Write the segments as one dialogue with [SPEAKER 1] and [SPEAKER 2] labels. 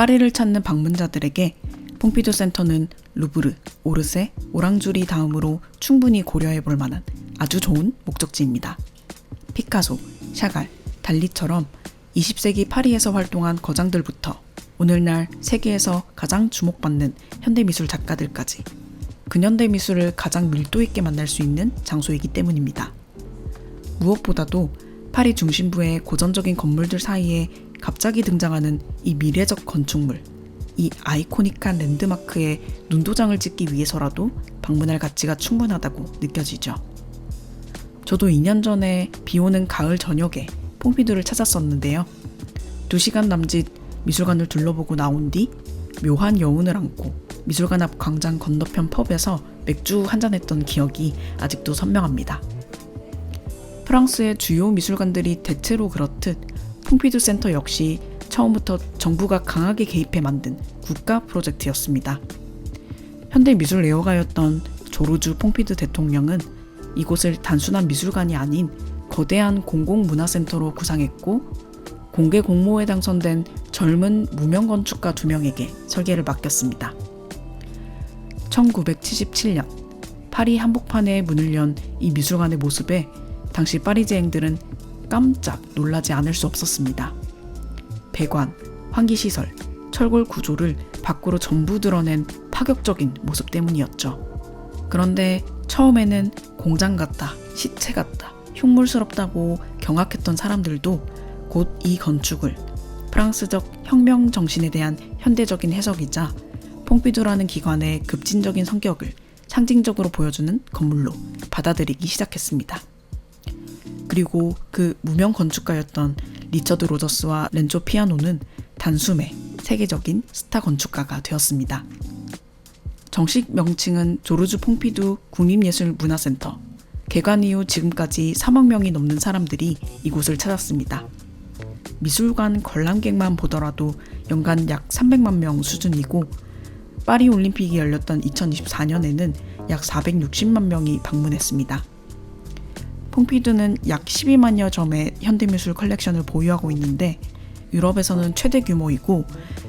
[SPEAKER 1] 파리를 찾는 방문자들에게 퐁피두 센터는 루브르, 오르세, 오랑주리 다음으로 충분히 고려해볼 만한 아주 좋은 목적지입니다. 피카소, 샤갈, 달리처럼 20세기 파리에서 활동한 거장들부터 오늘날 세계에서 가장 주목받는 현대미술 작가들까지 근현대 미술을 가장 밀도 있게 만날 수 있는 장소이기 때문입니다. 무엇보다도 파리 중심부의 고전적인 건물들 사이에 갑자기 등장하는 이 미래적 건축물, 이 아이코닉한 랜드마크에 눈도장을 찍기 위해서라도 방문할 가치가 충분하다고 느껴지죠. 저도 2년 전에 비오는 가을 저녁에 퐁피두를 찾았었는데요. 2시간 남짓 미술관을 둘러보고 나온 뒤 묘한 여운을 안고 미술관 앞 광장 건너편 펍에서 맥주 한잔했던 기억이 아직도 선명합니다. 프랑스의 주요 미술관들이 대체로 그렇듯 퐁피두 센터 역시 처음부터 정부가 강하게 개입해 만든 국가 프로젝트였습니다. 현대 미술 애호가였던 조르주 퐁피두 대통령은 이곳을 단순한 미술관이 아닌 거대한 공공문화센터로 구상했고 공개 공모에 당선된 젊은 무명 건축가 2명에게 설계를 맡겼습니다. 1977년 파리 한복판에 문을 연 이 미술관의 모습에 당시 파리지앵들은 깜짝 놀라지 않을 수 없었습니다. 배관, 환기시설, 철골 구조를 밖으로 전부 드러낸 파격적인 모습 때문이었죠. 그런데 처음에는 공장 같다, 시체 같다, 흉물스럽다고 경악했던 사람들도 곧 이 건축을 프랑스적 혁명 정신에 대한 현대적인 해석이자 퐁피두라는 기관의 급진적인 성격을 상징적으로 보여주는 건물로 받아들이기 시작했습니다. 그리고 그 무명 건축가였던 리처드 로저스와 렌조 피아노는 단숨에 세계적인 스타 건축가가 되었습니다. 정식 명칭은 조르주 퐁피두 국립예술문화센터. 개관 이후 지금까지 3억 명이 넘는 사람들이 이곳을 찾았습니다. 미술관 관람객만 보더라도 연간 약 300만 명 수준이고 파리 올림픽이 열렸던 2024년에는 약 460만 명이 방문했습니다. 퐁피두는 약 12만여 점의 현대미술 컬렉션을 보유하고 있는데 유럽에서는 최대 규모이고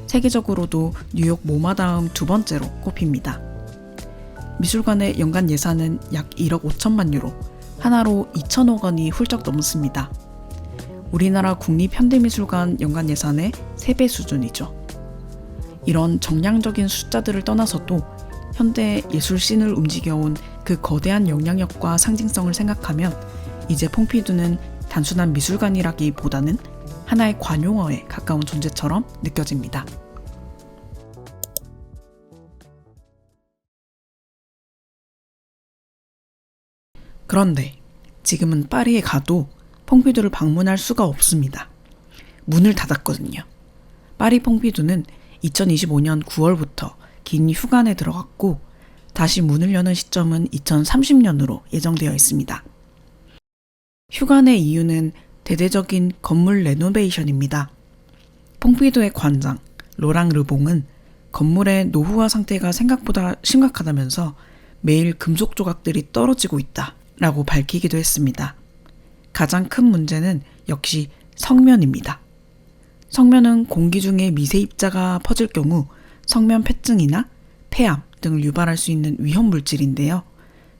[SPEAKER 1] 세계적으로도 뉴욕 모마 다음 2번째로 꼽힙니다. 미술관의 연간 예산은 약 1억 5천만 유로, 하나로 2천억 원이 훌쩍 넘습니다. 우리나라 국립현대미술관 연간 예산의 3배 수준이죠. 이런 정량적인 숫자들을 떠나서도 현대 예술씬을 움직여온 그 거대한 영향력과 상징성을 생각하면 이제 퐁피두는 단순한 미술관이라기보다는 하나의 관용어에 가까운 존재처럼 느껴집니다. 그런데 지금은 파리에 가도 퐁피두를 방문할 수가 없습니다. 문을 닫았거든요. 파리 퐁피두는 2025년 9월부터 긴 휴관에 들어갔고 다시 문을 여는 시점은 2030년으로 예정되어 있습니다. 휴관의 이유는 대대적인 건물 레노베이션입니다. 퐁피두의 관장 로랑 르봉은 건물의 노후화 상태가 생각보다 심각하다면서 매일 금속 조각들이 떨어지고 있다라고 밝히기도 했습니다. 가장 큰 문제는 역시 성면입니다. 성면은 공기 중에 미세입자가 퍼질 경우 성면 폐증이나 폐암 등을 유발할 수 있는 위험 물질인데요.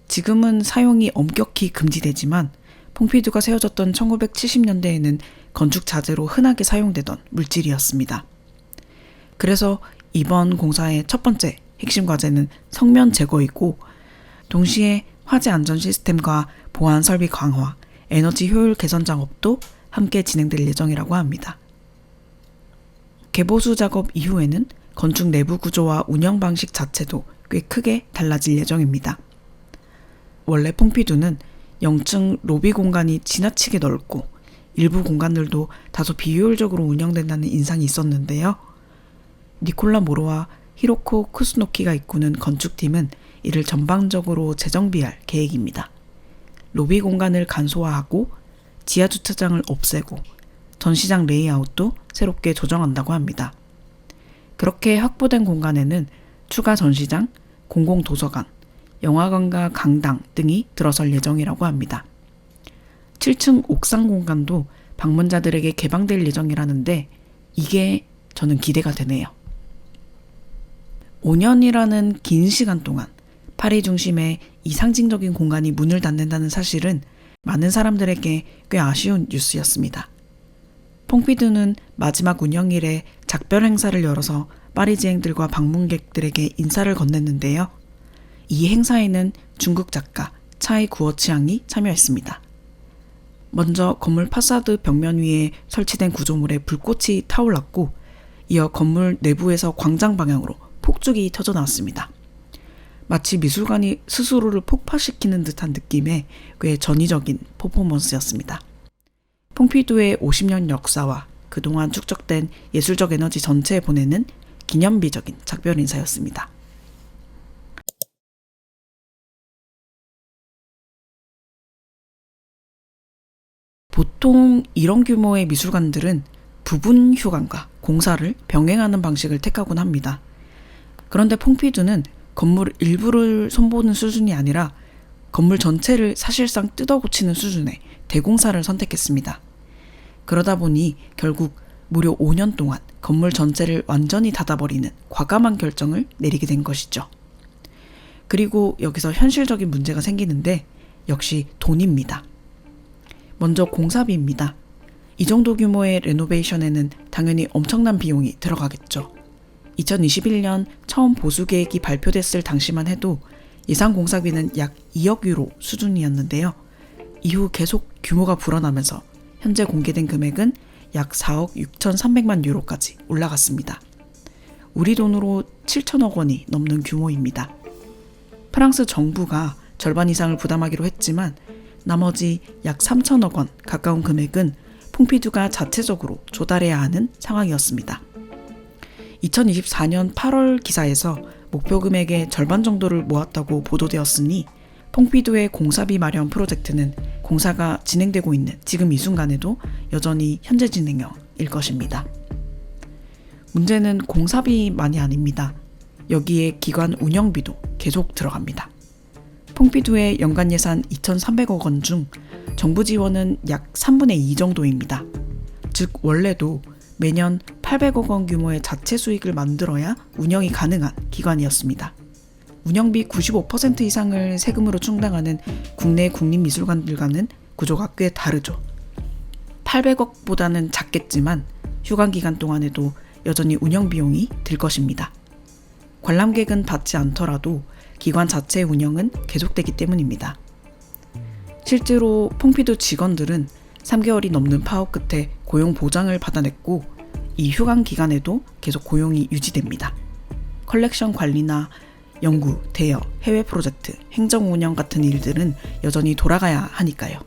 [SPEAKER 1] 지금은 사용이 엄격히 금지되지만 퐁피두가 세워졌던 1970년대에는 건축 자재로 흔하게 사용되던 물질이었습니다. 그래서 이번 공사의 첫 번째 핵심 과제는 성면 제거이고 동시에 화재 안전 시스템과 보안 설비 강화, 에너지 효율 개선 작업도 함께 진행될 예정이라고 합니다. 개보수 작업 이후에는 건축 내부 구조와 운영 방식 자체도 꽤 크게 달라질 예정입니다. 원래 퐁피두는 0층 로비 공간이 지나치게 넓고 일부 공간들도 다소 비효율적으로 운영된다는 인상이 있었는데요. 니콜라 모로와 히로코 쿠스노키가 이끄는 건축팀은 이를 전방적으로 재정비할 계획입니다. 로비 공간을 간소화하고 지하 주차장을 없애고 전시장 레이아웃도 새롭게 조정한다고 합니다. 그렇게 확보된 공간에는 추가 전시장, 공공도서관, 영화관과 강당 등이 들어설 예정이라고 합니다. 7층 옥상 공간도 방문자들에게 개방될 예정이라는데 이게 저는 기대가 되네요. 5년이라는 긴 시간 동안 파리 중심의 이 상징적인 공간이 문을 닫는다는 사실은 많은 사람들에게 꽤 아쉬운 뉴스였습니다. 퐁피두는 마지막 운영일에 작별 행사를 열어서 파리지앵들과 방문객들에게 인사를 건넸는데요. 이 행사에는 중국 작가 차이 구어치앙이 참여했습니다. 먼저 건물 파사드 벽면 위에 설치된 구조물에 불꽃이 타올랐고, 이어 건물 내부에서 광장 방향으로 폭죽이 터져 나왔습니다. 마치 미술관이 스스로를 폭파시키는 듯한 느낌의 꽤 전위적인 퍼포먼스였습니다. 퐁피두의 50년 역사와 그동안 축적된 예술적 에너지 전체에 보내는 기념비적인 작별 인사였습니다. 보통 이런 규모의 미술관들은 부분 휴관과 공사를 병행하는 방식을 택하곤 합니다. 그런데 퐁피두는 건물 일부를 손보는 수준이 아니라 건물 전체를 사실상 뜯어고치는 수준의 대공사를 선택했습니다. 그러다 보니 결국 무려 5년 동안 건물 전체를 완전히 닫아버리는 과감한 결정을 내리게 된 것이죠. 그리고 여기서 현실적인 문제가 생기는데 역시 돈입니다. 먼저 공사비입니다. 이 정도 규모의 레노베이션에는 당연히 엄청난 비용이 들어가겠죠. 2021년 처음 보수계획이 발표됐을 당시만 해도 예상 공사비는 약 2억 유로 수준이었는데요. 이후 계속 규모가 불어나면서 현재 공개된 금액은 약 4억 6,300만 유로까지 올라갔습니다. 우리 돈으로 7천억 원이 넘는 규모입니다. 프랑스 정부가 절반 이상을 부담하기로 했지만 나머지 약 3천억 원 가까운 금액은 퐁피두가 자체적으로 조달해야 하는 상황이었습니다. 2024년 8월 기사에서 목표 금액의 절반 정도를 모았다고 보도되었으니 퐁피두의 공사비 마련 프로젝트는 공사가 진행되고 있는 지금 이 순간에도 여전히 현재 진행형일 것입니다. 문제는 공사비만이 아닙니다. 여기에 기관 운영비도 계속 들어갑니다. 퐁피두의 연간 예산 2,300억 원 중 정부 지원은 약 3분의 2 정도입니다. 즉 원래도 매년 800억 원 규모의 자체 수익을 만들어야 운영이 가능한 기관이었습니다. 운영비 95% 이상을 세금으로 충당하는 국내 국립미술관들과는 구조가 꽤 다르죠. 800억보다는 작겠지만 휴관 기간 동안에도 여전히 운영비용이 들 것입니다. 관람객은 받지 않더라도 기관 자체의 운영은 계속되기 때문입니다. 실제로 퐁피두 직원들은 3개월이 넘는 파업 끝에 고용 보장을 받아냈고 이 휴관 기간에도 계속 고용이 유지됩니다. 컬렉션 관리나 연구, 대여, 해외 프로젝트, 행정 운영 같은 일들은 여전히 돌아가야 하니까요.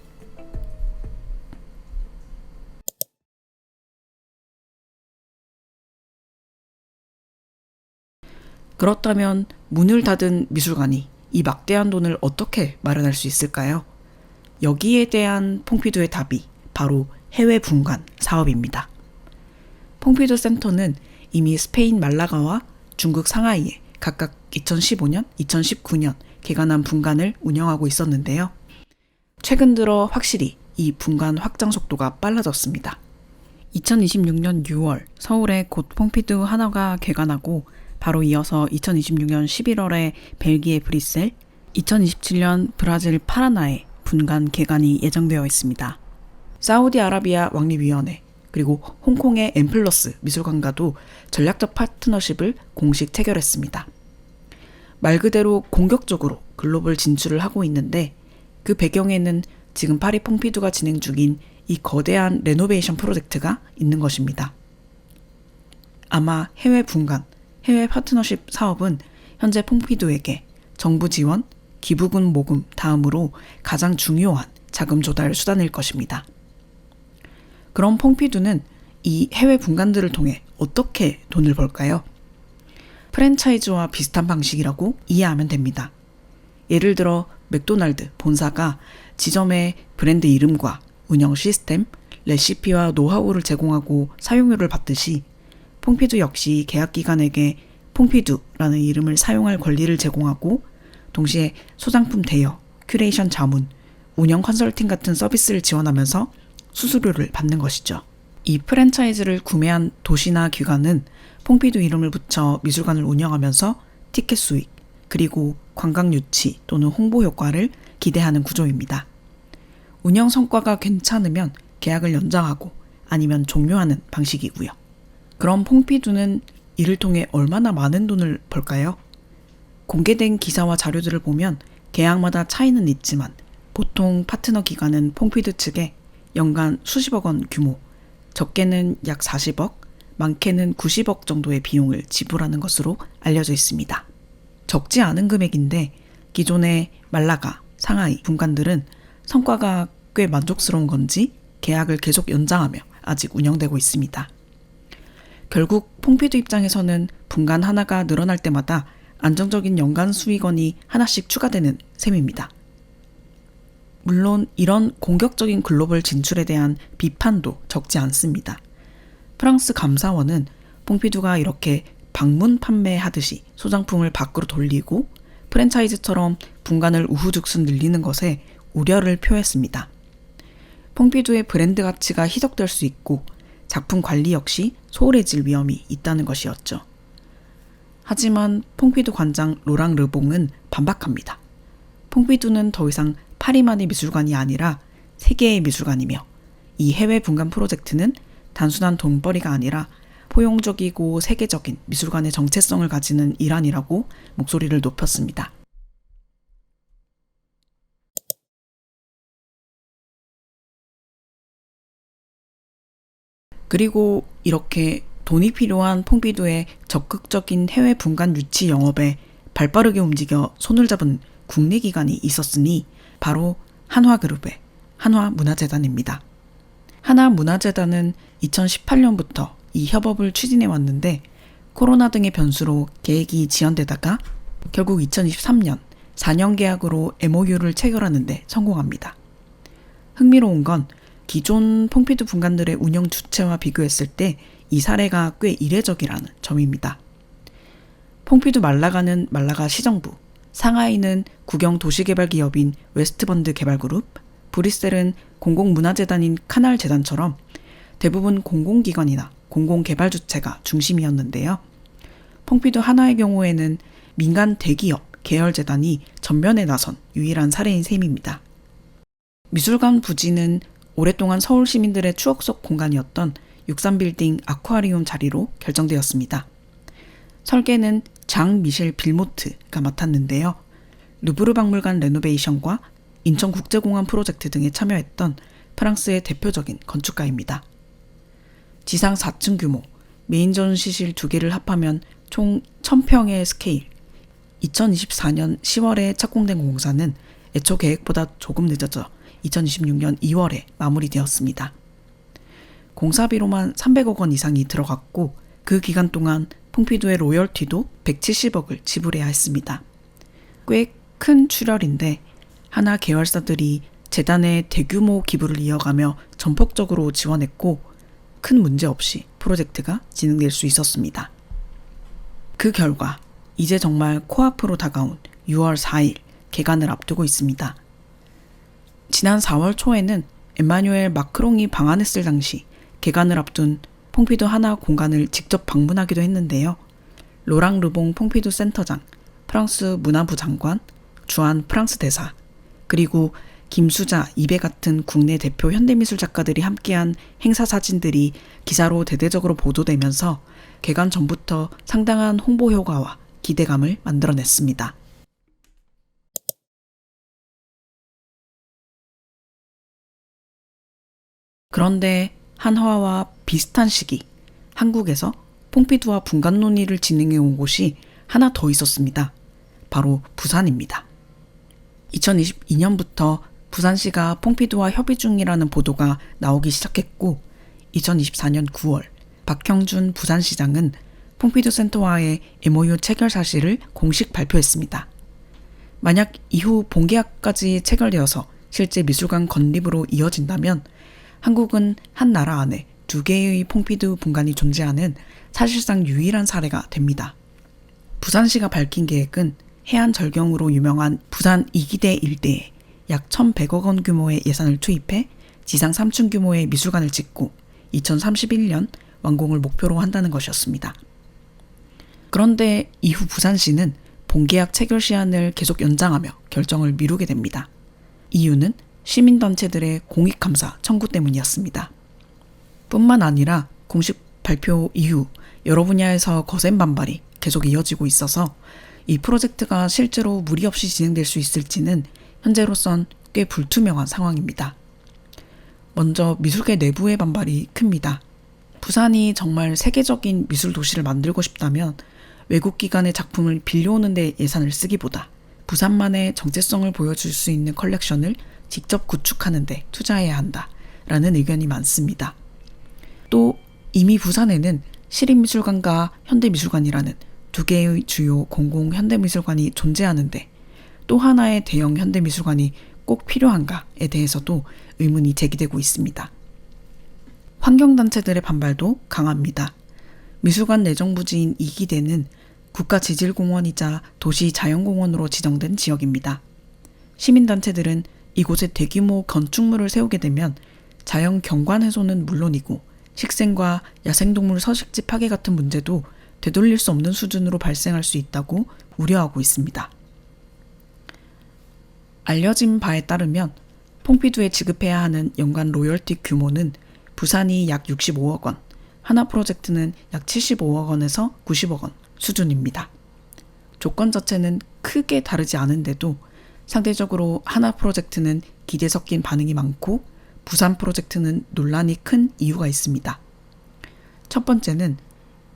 [SPEAKER 1] 그렇다면 문을 닫은 미술관이 이 막대한 돈을 어떻게 마련할 수 있을까요? 여기에 대한 퐁피두의 답이 바로 해외 분관 사업입니다. 퐁피두 센터는 이미 스페인 말라가와 중국 상하이에 각각 2015년, 2019년 개관한 분관을 운영하고 있었는데요. 최근 들어 확실히 이 분관 확장 속도가 빨라졌습니다. 2026년 6월 서울에 곧 퐁피두 하나가 개관하고 바로 이어서 2026년 11월에 벨기에 브뤼셀, 2027년 브라질 파라나에 분관 개관이 예정되어 있습니다. 사우디아라비아 왕립위원회 그리고 홍콩의 엠플러스 미술관과도 전략적 파트너십을 공식 체결했습니다. 말 그대로 공격적으로 글로벌 진출을 하고 있는데 그 배경에는 지금 파리 퐁피두가 진행 중인 이 거대한 레노베이션 프로젝트가 있는 것입니다. 아마 해외 분관, 해외 파트너십 사업은 현재 퐁피두에게 정부 지원, 기부금 모금 다음으로 가장 중요한 자금 조달 수단일 것입니다. 그럼 퐁피두는 이 해외 분관들을 통해 어떻게 돈을 벌까요? 프랜차이즈와 비슷한 방식이라고 이해하면 됩니다. 예를 들어 맥도날드 본사가 지점의 브랜드 이름과 운영 시스템, 레시피와 노하우를 제공하고 사용료를 받듯이 퐁피두 역시 계약기관에게 퐁피두라는 이름을 사용할 권리를 제공하고 동시에 소장품 대여, 큐레이션 자문, 운영 컨설팅 같은 서비스를 지원하면서 수수료를 받는 것이죠. 이 프랜차이즈를 구매한 도시나 기관은 퐁피두 이름을 붙여 미술관을 운영하면서 티켓 수익, 그리고 관광 유치 또는 홍보 효과를 기대하는 구조입니다. 운영 성과가 괜찮으면 계약을 연장하고 아니면 종료하는 방식이고요. 그럼 퐁피두는 이를 통해 얼마나 많은 돈을 벌까요? 공개된 기사와 자료들을 보면 계약마다 차이는 있지만 보통 파트너 기관은 퐁피두 측에 연간 수십억 원 규모, 적게는 약 40억, 많게는 90억 정도의 비용을 지불하는 것으로 알려져 있습니다. 적지 않은 금액인데 기존의 말라가, 상하이 분관들은 성과가 꽤 만족스러운 건지 계약을 계속 연장하며 아직 운영되고 있습니다. 결국 퐁피두 입장에서는 분관 하나가 늘어날 때마다 안정적인 연간 수익원이 하나씩 추가되는 셈입니다. 물론 이런 공격적인 글로벌 진출에 대한 비판도 적지 않습니다. 프랑스 감사원은 퐁피두가 이렇게 방문 판매하듯이 소장품을 밖으로 돌리고 프랜차이즈처럼 분간을 우후죽순 늘리는 것에 우려를 표했습니다. 퐁피두의 브랜드 가치가 희석될 수 있고 작품 관리 역시 소홀해질 위험이 있다는 것이었죠. 하지만 퐁피두 관장 로랑 르봉은 반박합니다. 퐁피두는 더 이상 파리만의 미술관이 아니라 세계의 미술관이며 이 해외 분관 프로젝트는 단순한 돈벌이가 아니라 포용적이고 세계적인 미술관의 정체성을 가지는 일환이라고 목소리를 높였습니다. 그리고 이렇게 돈이 필요한 퐁피두의 적극적인 해외 분관 유치 영업에 발빠르게 움직여 손을 잡은 국내기관이 있었으니 바로 한화그룹의 한화문화재단입니다. 한화문화재단은 2018년부터 이 협업을 추진해 왔는데 코로나 등의 변수로 계획이 지연되다가 결국 2023년 4년 계약으로 MOU를 체결하는 데 성공합니다. 흥미로운 건 기존 퐁피두 분관들의 운영 주체와 비교했을 때 이 사례가 꽤 이례적이라는 점입니다. 퐁피두 말라가는 말라가 시정부, 상하이는 국영 도시개발 기업인 웨스트번드 개발그룹, 브뤼셀은 공공문화재단인 카날재단처럼 대부분 공공기관이나 공공개발 주체가 중심이었는데요. 퐁피두 하나의 경우에는 민간 대기업, 계열재단이 전면에 나선 유일한 사례인 셈입니다. 미술관 부지는 오랫동안 서울 시민들의 추억 속 공간이었던 63빌딩 아쿠아리움 자리로 결정되었습니다. 설계는 장 미셸 빌모트가 맡았는데요. 루브르 박물관 레노베이션과 인천국제공항 프로젝트 등에 참여했던 프랑스의 대표적인 건축가입니다. 지상 4층 규모, 메인 전시실 2개를 합하면 총 1000평의 스케일. 2024년 10월에 착공된 공사는 애초 계획보다 조금 늦어져 2026년 2월에 마무리되었습니다. 공사비로만 300억 원 이상이 들어갔고 그 기간 동안 퐁피두의 로열티도 170억을 지불해야 했습니다. 꽤 큰 출혈인데 하나 계열사들이 재단의 대규모 기부를 이어가며 전폭적으로 지원했고 큰 문제 없이 프로젝트가 진행될 수 있었습니다. 그 결과 이제 정말 코앞으로 다가온 6월 4일 개관을 앞두고 있습니다. 지난 4월 초에는 엠마뉴엘 마크롱이 방한했을 당시 개관을 앞둔 퐁피두 하나 공간을 직접 방문하기도 했는데요. 로랑 르봉 퐁피두 센터장, 프랑스 문화부 장관, 주한 프랑스 대사, 그리고 김수자, 이배 같은 국내 대표 현대미술 작가들이 함께한 행사 사진들이 기사로 대대적으로 보도되면서 개관 전부터 상당한 홍보 효과와 기대감을 만들어냈습니다. 그런데 한화와 비슷한 시기 한국에서 퐁피두와 분관 논의를 진행해 온 곳이 하나 더 있었습니다. 바로 부산입니다. 2022년부터 부산시가 퐁피두와 협의 중이라는 보도가 나오기 시작했고 2024년 9월 박형준 부산시장은 퐁피두 센터와의 MOU 체결 사실을 공식 발표했습니다. 만약 이후 본계약까지 체결되어서 실제 미술관 건립으로 이어진다면 한국은 한 나라 안에 2개의 퐁피두 분관이 존재하는 사실상 유일한 사례가 됩니다. 부산시가 밝힌 계획은 해안 절경으로 유명한 부산 이기대 일대에 약 1,100억 원 규모의 예산을 투입해 지상 3층 규모의 미술관을 짓고 2031년 완공을 목표로 한다는 것이었습니다. 그런데 이후 부산시는 본계약 체결 시한을 계속 연장하며 결정을 미루게 됩니다. 이유는 시민단체들의 공익감사 청구 때문이었습니다. 뿐만 아니라 공식 발표 이후 여러 분야에서 거센 반발이 계속 이어지고 있어서 이 프로젝트가 실제로 무리 없이 진행될 수 있을지는 현재로선 꽤 불투명한 상황입니다. 먼저 미술계 내부의 반발이 큽니다. 부산이 정말 세계적인 미술 도시를 만들고 싶다면 외국 기관의 작품을 빌려오는 데 예산을 쓰기보다 부산만의 정체성을 보여줄 수 있는 컬렉션을 직접 구축하는 데 투자해야 한다라는 의견이 많습니다. 또 이미 부산에는 시립미술관과 현대미술관이라는 두 개의 주요 공공 현대미술관이 존재하는데 또 하나의 대형 현대미술관이 꼭 필요한가에 대해서도 의문이 제기되고 있습니다. 환경단체들의 반발도 강합니다. 미술관 내정 부지인 이기대는 국가지질공원이자 도시자연공원으로 지정된 지역입니다. 시민단체들은 이곳에 대규모 건축물을 세우게 되면 자연 경관 훼손은 물론이고 식생과 야생동물 서식지 파괴 같은 문제도 되돌릴 수 없는 수준으로 발생할 수 있다고 우려하고 있습니다. 알려진 바에 따르면 퐁피두에 지급해야 하는 연간 로열티 규모는 부산이 약 65억 원, 하나 프로젝트는 약 75억 원에서 90억 원 수준입니다. 조건 자체는 크게 다르지 않은데도 상대적으로 하나 프로젝트는 기대 섞인 반응이 많고 부산 프로젝트는 논란이 큰 이유가 있습니다. 첫 번째는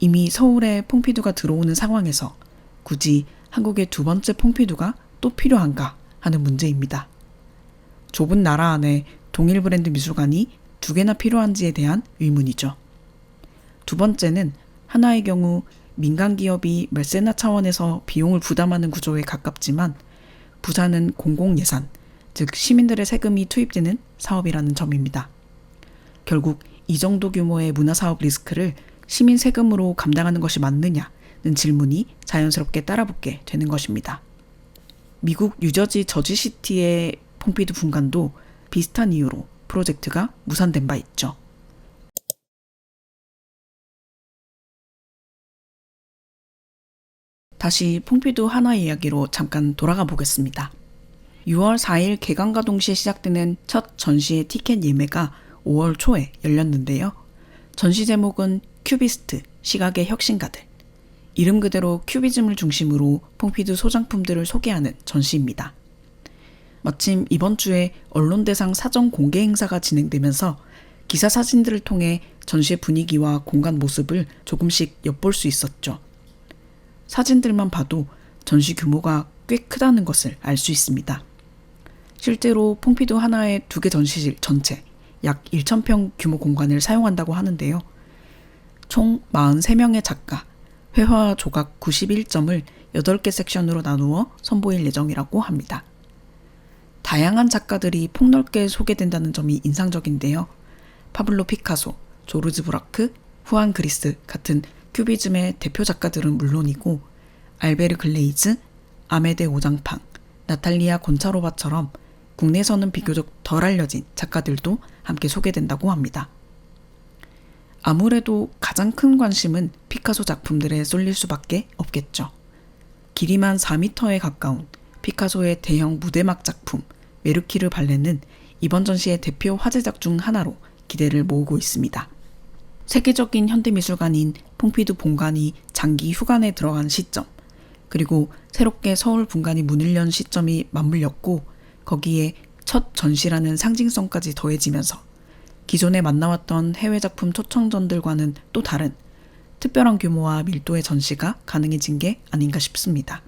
[SPEAKER 1] 이미 서울에 퐁피두가 들어오는 상황에서 굳이 한국의 두 번째 퐁피두가 또 필요한가 하는 문제입니다. 좁은 나라 안에 동일 브랜드 미술관이 두 개나 필요한지에 대한 의문이죠. 두 번째는 하나의 경우 민간 기업이 메세나 차원에서 비용을 부담하는 구조에 가깝지만 부산은 공공예산, 즉 시민들의 세금이 투입되는 사업이라는 점입니다. 결국 이 정도 규모의 문화사업 리스크를 시민 세금으로 감당하는 것이 맞느냐는 질문이 자연스럽게 따라붙게 되는 것입니다. 미국 뉴저지 저지시티의 퐁피두 분관도 비슷한 이유로 프로젝트가 무산된 바 있죠. 다시 퐁피두 하나 이야기로 잠깐 돌아가 보겠습니다. 6월 4일 개관과 동시에 시작되는 첫 전시의 티켓 예매가 5월 초에 열렸는데요. 전시 제목은 큐비스트, 시각의 혁신가들. 이름 그대로 큐비즘을 중심으로 퐁피두 소장품들을 소개하는 전시입니다. 마침 이번 주에 언론대상 사전 공개 행사가 진행되면서 기사 사진들을 통해 전시의 분위기와 공간 모습을 조금씩 엿볼 수 있었죠. 사진들만 봐도 전시 규모가 꽤 크다는 것을 알 수 있습니다. 실제로 퐁피두 하나의 2개 전시실 전체 약 1,000평 규모 공간을 사용한다고 하는데요. 총 43명의 작가, 회화 조각 91점을 8개 섹션으로 나누어 선보일 예정이라고 합니다. 다양한 작가들이 폭넓게 소개된다는 점이 인상적인데요. 파블로 피카소, 조르즈 브라크, 후안 그리스 같은 큐비즘의 대표 작가들은 물론이고 알베르 글레이즈, 아메데 오장팡, 나탈리아 곤차로바처럼 국내에서는 비교적 덜 알려진 작가들도 함께 소개된다고 합니다. 아무래도 가장 큰 관심은 피카소 작품들에 쏠릴 수밖에 없겠죠. 길이만 4m에 가까운 피카소의 대형 무대막 작품 메르키르 발레는 이번 전시의 대표 화제작 중 하나로 기대를 모으고 있습니다. 세계적인 현대미술관인 퐁피두 본관이 장기 휴관에 들어간 시점, 그리고 새롭게 서울 분관이 문을 연 시점이 맞물렸고 거기에 첫 전시라는 상징성까지 더해지면서 기존에 만나왔던 해외 작품 초청전들과는 또 다른 특별한 규모와 밀도의 전시가 가능해진 게 아닌가 싶습니다.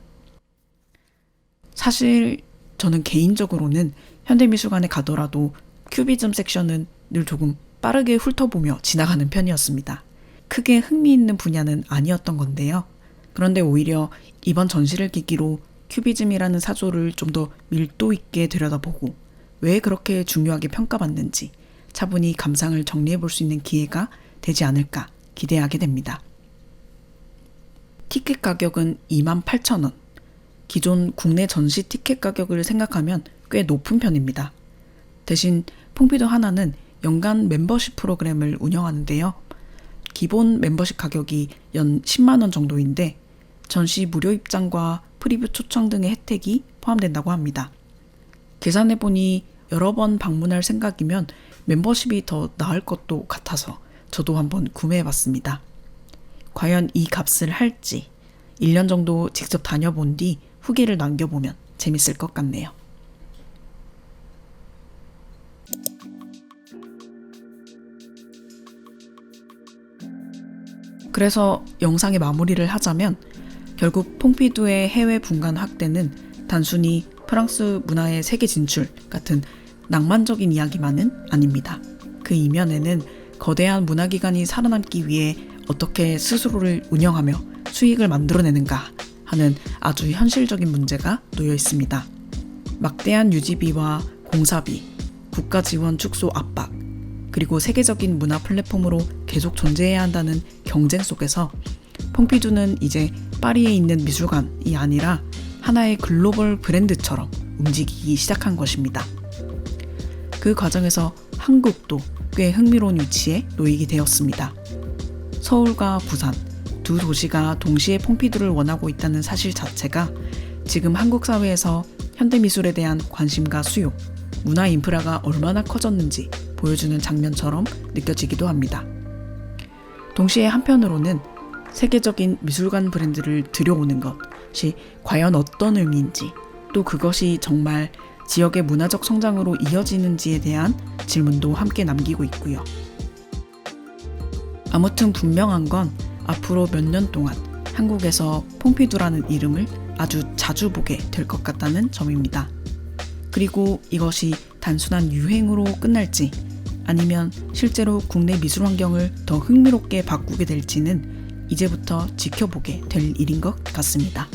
[SPEAKER 1] 사실 저는 개인적으로는 현대미술관에 가더라도 큐비즘 섹션은 늘 조금 빠르게 훑어보며 지나가는 편이었습니다. 크게 흥미있는 분야는 아니었던 건데요. 그런데 오히려 이번 전시를 계기로 큐비즘이라는 사조를 좀 더 밀도 있게 들여다보고 왜 그렇게 중요하게 평가받는지 차분히 감상을 정리해볼 수 있는 기회가 되지 않을까 기대하게 됩니다. 티켓 가격은 28,000원. 기존 국내 전시 티켓 가격을 생각하면 꽤 높은 편입니다. 대신 퐁피두 하나는 연간 멤버십 프로그램을 운영하는데요. 기본 멤버십 가격이 연 10만 원 정도인데 전시 무료 입장과 프리뷰 초청 등의 혜택이 포함된다고 합니다. 계산해보니 여러 번 방문할 생각이면 멤버십이 더 나을 것도 같아서 저도 한번 구매해봤습니다. 과연 이 값을 할지 1년 정도 직접 다녀본 뒤 후기를 남겨보면 재밌을 것 같네요. 그래서 영상의 마무리를 하자면 결국 퐁피두의 해외 분간 확대는 단순히 프랑스 문화의 세계 진출 같은 낭만적인 이야기만은 아닙니다. 그 이면에는 거대한 문화기관이 살아남기 위해 어떻게 스스로를 운영하며 수익을 만들어내는가 하는 아주 현실적인 문제가 놓여 있습니다. 막대한 유지비와 공사비, 국가 지원 축소 압박, 그리고 세계적인 문화 플랫폼으로 계속 존재해야 한다는 경쟁 속에서 퐁피두는 이제 파리에 있는 미술관이 아니라 하나의 글로벌 브랜드처럼 움직이기 시작한 것입니다. 그 과정에서 한국도 꽤 흥미로운 위치에 놓이게 되었습니다. 서울과 부산 두 도시가 동시에 퐁피두를 원하고 있다는 사실 자체가 지금 한국 사회에서 현대미술에 대한 관심과 수요, 문화 인프라가 얼마나 커졌는지 보여주는 장면처럼 느껴지기도 합니다. 동시에 한편으로는 세계적인 미술관 브랜드를 들여오는 것이 과연 어떤 의미인지, 또 그것이 정말 지역의 문화적 성장으로 이어지는지에 대한 질문도 함께 남기고 있고요. 아무튼 분명한 건 앞으로 몇 년 동안 한국에서 퐁피두라는 이름을 아주 자주 보게 될 것 같다는 점입니다. 그리고 이것이 단순한 유행으로 끝날지 아니면 실제로 국내 미술 환경을 더 흥미롭게 바꾸게 될지는 이제부터 지켜보게 될 일인 것 같습니다.